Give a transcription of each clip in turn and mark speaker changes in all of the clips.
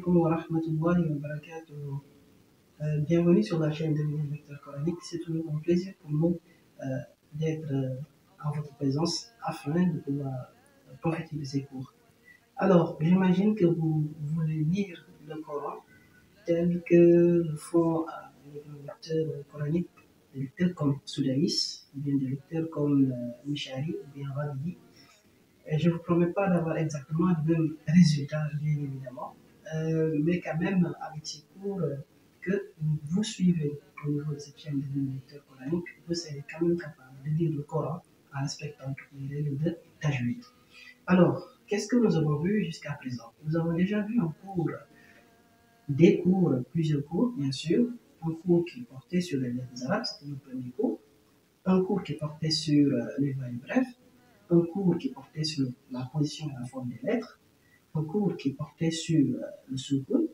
Speaker 1: alaikum wa rahmatullahi wa barakatuh. Bienvenue sur la chaîne de lecteur coranique. C'est toujours un plaisir pour nous d'être en votre présence afin de pouvoir profiter de ces cours. Alors, j'imagine que vous voulez lire le Coran tel que le font les lecteurs coraniques, des lecteurs comme Soudaïs, ou bien des lecteurs comme Mishari, ou bien Radidi. Et je ne vous promets pas d'avoir exactement le même résultat, bien évidemment, mais quand même, avec ces cours que vous suivez au niveau de cette chaîne de lecteurs coraniques, vous serez quand même capable de lire le Coran en respectant toutes les règles de Tajwid. Alors, qu'est-ce que nous avons vu jusqu'à présent? Nous avons déjà vu un cours, des cours, plusieurs cours, bien sûr. Un cours qui portait sur les lettres arabes, c'était le premier cours. Un cours qui portait sur les voyelles brèves. Un cours qui portait sur la position et la forme des lettres. Un cours qui portait sur le soukoun.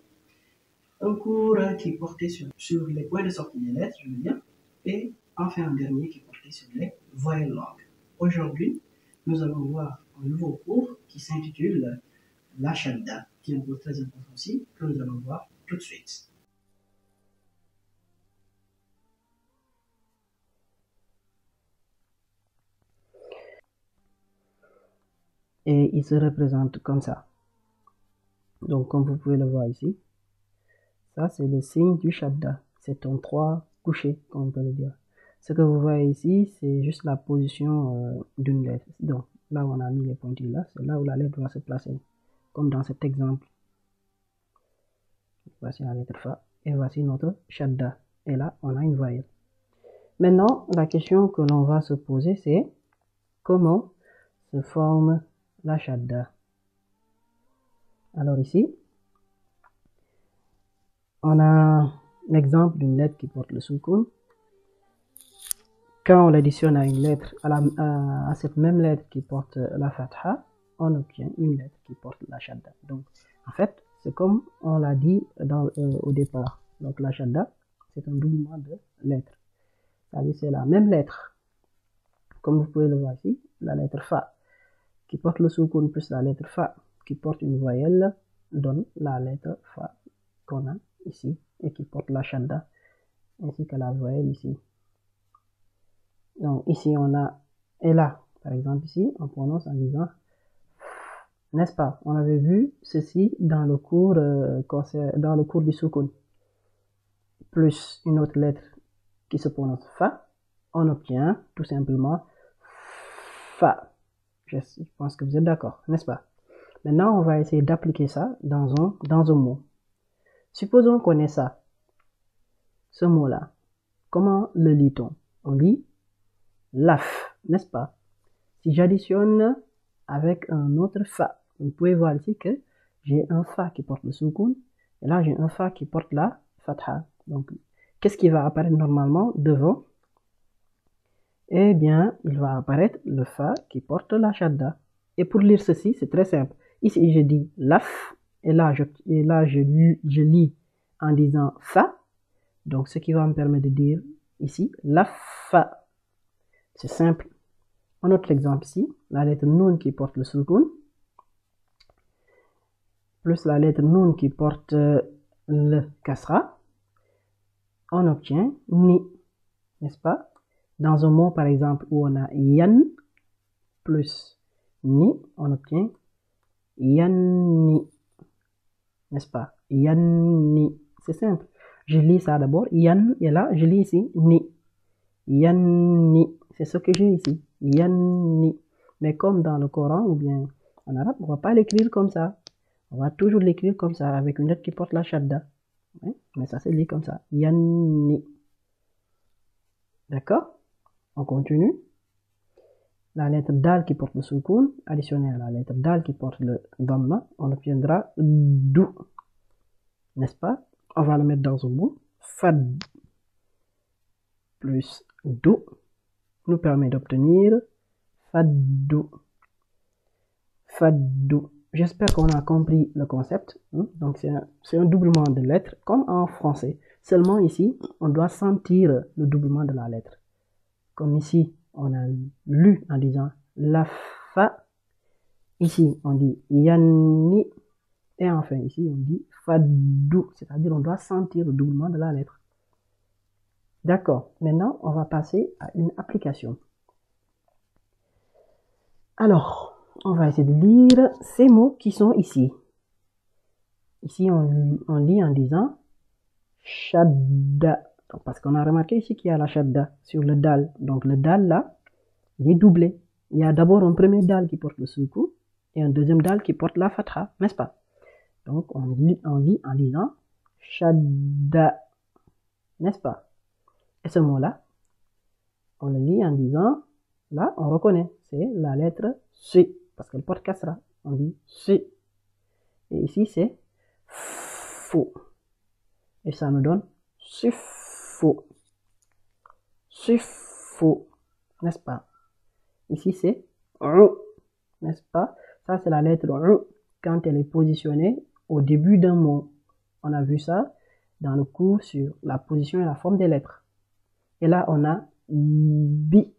Speaker 1: Un cours qui portait sur les points de sortie des lettres, je veux dire. Et enfin un dernier qui portait sur les voyelles longues. Aujourd'hui, nous allons voir un nouveau cours qui s'intitule la shadda, qui est un cours très important aussi, que nous allons voir tout de suite. Et il se représente comme ça. Donc, comme vous pouvez le voir ici, ça c'est le signe du shadda. C'est en 3 couchés, comme on peut le dire. Ce que vous voyez ici, c'est juste la position d'une lettre. Donc, là où on a mis les pointillés là, c'est là où la lettre va se placer. Comme dans cet exemple. Voici la lettre Fa. Et voici notre shadda. Et là, on a une voyelle. Maintenant, la question que l'on va se poser, c'est comment se forme la shadda. Alors ici, on a l'exemple d'une lettre qui porte le soukoun. Quand on l'additionne à une lettre, à cette même lettre qui porte la fatha, on obtient une lettre qui porte la shadda. Donc, en fait, c'est comme on l'a dit au départ. Donc, la shadda, c'est un doublement de lettres. C'est-à-dire, c'est la même lettre. Comme vous pouvez le voir ici, la lettre fa qui porte le soukoun plus la lettre fa qui porte une voyelle donne la lettre fa qu'on a ici et qui porte la shadda ainsi que la voyelle ici. Donc ici on a et là par exemple ici on prononce en disant, n'est-ce pas? On avait vu ceci dans le cours du soukoun plus une autre lettre qui se prononce fa, on obtient tout simplement fa. Je pense que vous êtes d'accord, n'est-ce pas? Maintenant, on va essayer d'appliquer ça dans un mot. Supposons qu'on ait ça, ce mot-là. Comment le lit-on? On lit laf, n'est-ce pas? Si j'additionne avec un autre fa, vous pouvez voir ici que j'ai un fa qui porte le soukoun, et là j'ai un fa qui porte la fatha. Donc, qu'est-ce qui va apparaître normalement devant? Eh bien, il va apparaître le fa qui porte la shadda. Et pour lire ceci, c'est très simple. Ici, je dis laf, et là, je lis en disant fa. Donc, ce qui va me permettre de dire ici, laf fa. C'est simple. Un autre exemple ici, la lettre nun qui porte le soukoun, plus la lettre nun qui porte le kasra, on obtient ni, n'est-ce pas? Dans un mot, par exemple, où on a yan plus ni, on obtient yanni, n'est-ce pas? Yanni, c'est simple. Je lis ça d'abord, yan, et là, je lis ici ni. Yanni, c'est ce que j'ai ici, yanni. Mais comme dans le Coran ou bien en arabe, on ne va pas l'écrire comme ça. On va toujours l'écrire comme ça, avec une lettre qui porte la shadda. Ouais, mais ça se lit comme ça, yanni. D'accord? On continue. La lettre dal qui porte le soukoun, additionnée à la lettre dal qui porte le dhamma, on obtiendra dou. N'est-ce pas? On va le mettre dans un mot. Fad plus dou nous permet d'obtenir fadou. Fadou. J'espère qu'on a compris le concept. Donc c'est un doublement de lettres comme en français. Seulement ici, on doit sentir le doublement de la lettre. Comme ici, on a lu en disant la fa. Ici, on dit yanni. Et enfin, ici, on dit fadou, c'est-à-dire on doit sentir le doublement de la lettre. D'accord. Maintenant, on va passer à une application. Alors, on va essayer de lire ces mots qui sont ici. Ici, on lit en disant shadda. Parce qu'on a remarqué ici qu'il y a la shadda sur le dal. Donc, le dal là, il est doublé. Il y a d'abord un premier dal qui porte le soukou et un deuxième dal qui porte la fatha, n'est-ce pas? Donc, on lit en disant shadda, n'est-ce pas? Et ce mot-là, on le lit en disant, là, on reconnaît, c'est la lettre C, parce qu'elle porte kasra. On dit C. Et ici, c'est faux. Et ça nous donne sufo. Sufo, n'est-ce pas? Ici, c'est RU, n'est-ce pas? Ça, c'est la lettre RU quand elle est positionnée au début d'un mot. On a vu ça dans le cours sur la position et la forme des lettres. Et là, on a bi.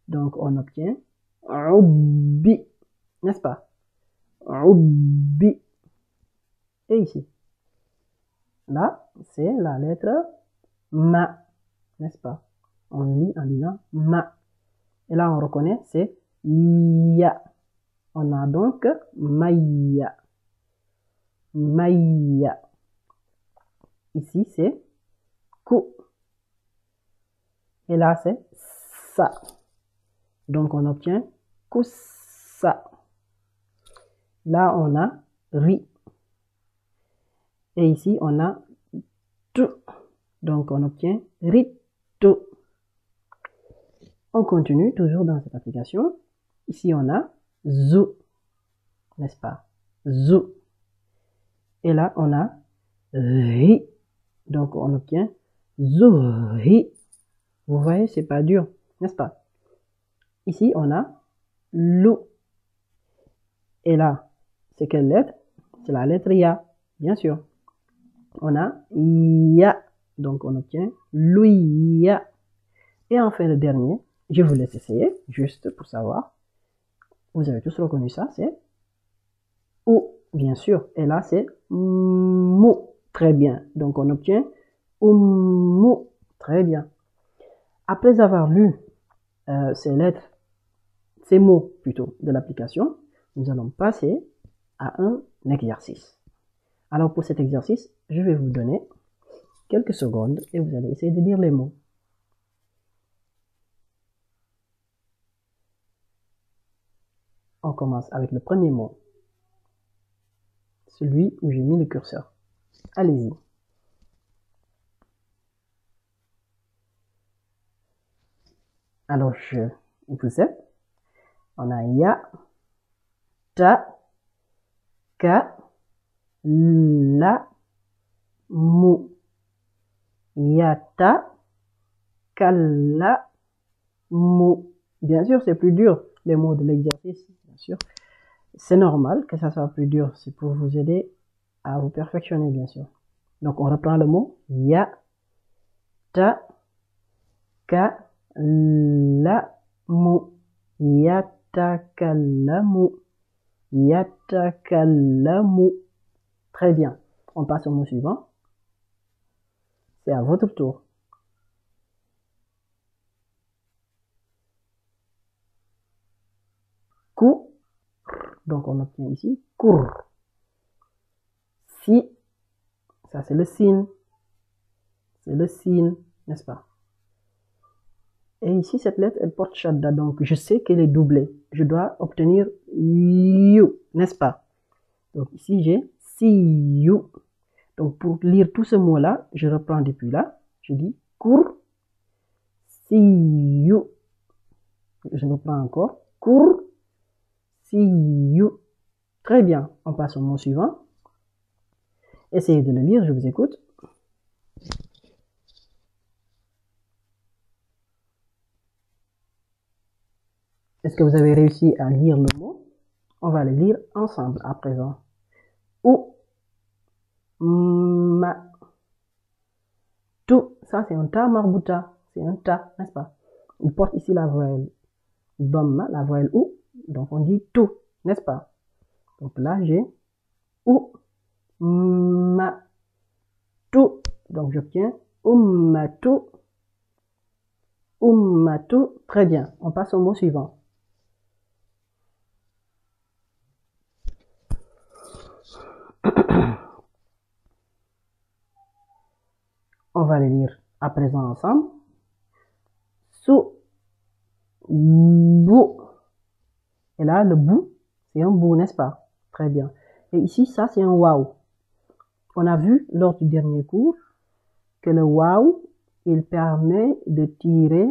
Speaker 1: Donc, on obtient RUBI, n'est-ce pas? RUBI. Et ici, là, c'est la lettre ma, n'est-ce pas? On lit en disant ma. Et là, on reconnaît, c'est ya. On a donc maïa. Maïa. Ici, c'est ku. Et là, c'est sa. Donc, on obtient kusa. Là, on a ri. Et ici, on a tu. Donc, on obtient ritu. On continue toujours dans cette application. Ici, on a zu, n'est-ce pas? Zu. Et là, on a ri. Donc, on obtient zuhi. Vous voyez, c'est pas dur, n'est-ce pas? Ici, on a lou. Et là, c'est quelle lettre? C'est la lettre ya, bien sûr. On a ya. Donc, on obtient louia. Et enfin, le dernier, je vous laisse essayer, juste pour savoir. Vous avez tous reconnu ça, c'est ou, bien sûr. Et là, c'est mou. Très bien. Donc, on obtient mou. Très bien. Après avoir lu ces lettres, ces mots plutôt de l'application, nous allons passer à un exercice. Alors, pour cet exercice, je vais vous donner quelques secondes et vous allez essayer de lire les mots. On commence avec le premier mot. Celui où j'ai mis le curseur. Allez-y. Alors, vous êtes. On a ya, ta, ka, la, mu. Yata, kala, mu. Bien sûr, c'est plus dur, les mots de l'exercice, bien sûr. C'est normal que ça soit plus dur, c'est pour vous aider à vous perfectionner, bien sûr. Donc, on reprend le mot ya, ta, ka, la, mu. Yatakalamu. Yatakalamu. Très bien. On passe au mot suivant. C'est à votre tour. Ku. Donc, on obtient ici kur. Si. Ça, c'est le sin. C'est le sin, n'est-ce pas? Et ici, cette lettre, elle porte shadda. Donc, je sais qu'elle est doublée. Je dois obtenir you, n'est-ce pas? Donc, ici, j'ai si you. Donc, pour lire tout ce mot-là, je reprends depuis là. Je dis kur, si you. Je reprends encore. Kur, si you. Très bien. On passe au mot suivant. Essayez de le lire, je vous écoute. Est-ce que vous avez réussi à lire le mot? On va le lire ensemble à présent. Ou, ma, tout. Ça, c'est un ta marbuta. C'est un ta, n'est-ce pas? Il porte ici la voyelle dhamma, la voyelle ou. Donc, on dit tout, n'est-ce pas? Donc là, j'ai ou. Donc j'obtiens ummatu. Ummatu. Très bien. On passe au mot suivant. On va les lire à présent ensemble. Su, bou. Et là, le bou, c'est un bou, n'est-ce pas? Très bien. Et ici, ça, c'est un waouh. On a vu lors du dernier cours que le waouh, il permet de tirer,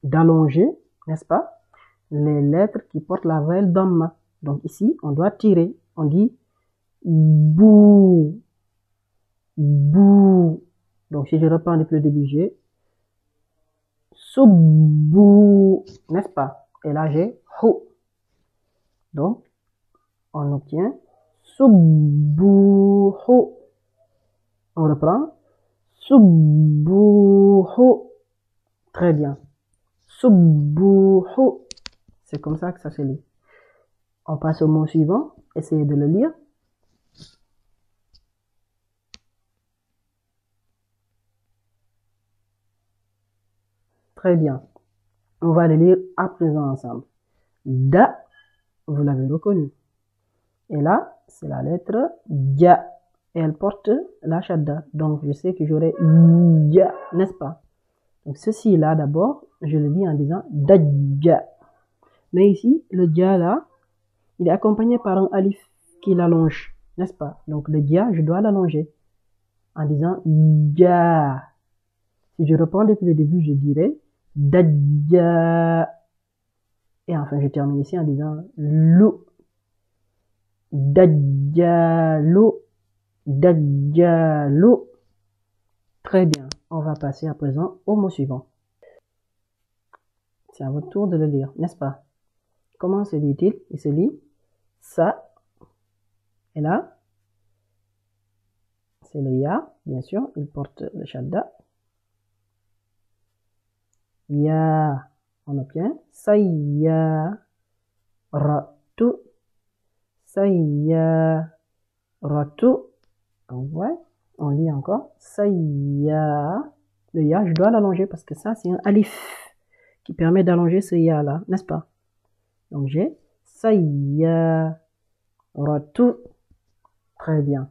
Speaker 1: d'allonger, n'est-ce pas, les lettres qui portent la voyelle dhamma. Donc ici, on doit tirer. On dit bou, bou. Donc si je reprends depuis le début, j'ai subou, n'est-ce pas? Et là, j'ai hou. Donc, on obtient subbuhu. On reprend subbuhu. Très bien. Subbuhu. C'est comme ça que ça se lit. On passe au mot suivant. Essayez de le lire. Très bien. On va le lire à présent ensemble. Da, vous l'avez reconnu. Et là, c'est la lettre Dja. Et elle porte la shadda. Donc, je sais que j'aurai Dja, n'est-ce pas? Donc, ceci là, d'abord, je le lis en disant Dajja. Mais ici, le Dja là, il est accompagné par un alif qui l'allonge, n'est-ce pas? Donc, le Dja, je dois l'allonger en disant Dja. Si je reprends depuis le début, je dirais Dajja. Et enfin, je termine ici en disant Lou. Dajjalu. Dajjalu. Très bien. On va passer à présent au mot suivant. C'est à votre tour de le lire, n'est-ce pas? Comment se dit-il? Il se lit ça. Et là, c'est le ya, bien sûr. Il porte le shadda. Ya. On obtient sayya ratu. Sayya ratu. On lit encore sayya. Le ya, je dois l'allonger parce que ça, c'est un alif qui permet d'allonger ce ya là, n'est-ce pas? Donc j'ai sayya ratu. Très bien.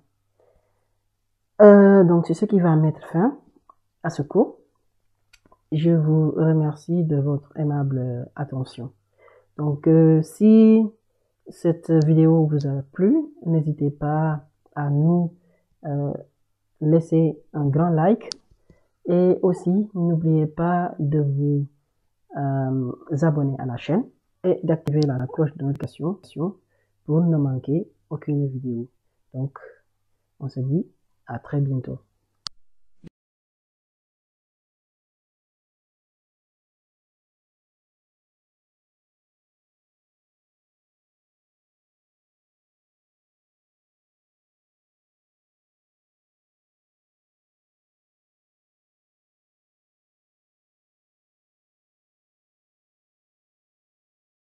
Speaker 1: Donc c'est ce qui va mettre fin à ce cours. Je vous remercie de votre aimable attention. Donc si cette vidéo vous a plu, n'hésitez pas à nous laisser un grand like et aussi n'oubliez pas de vous abonner à la chaîne et d'activer la cloche de notification pour ne manquer aucune vidéo. Donc on se dit à très bientôt.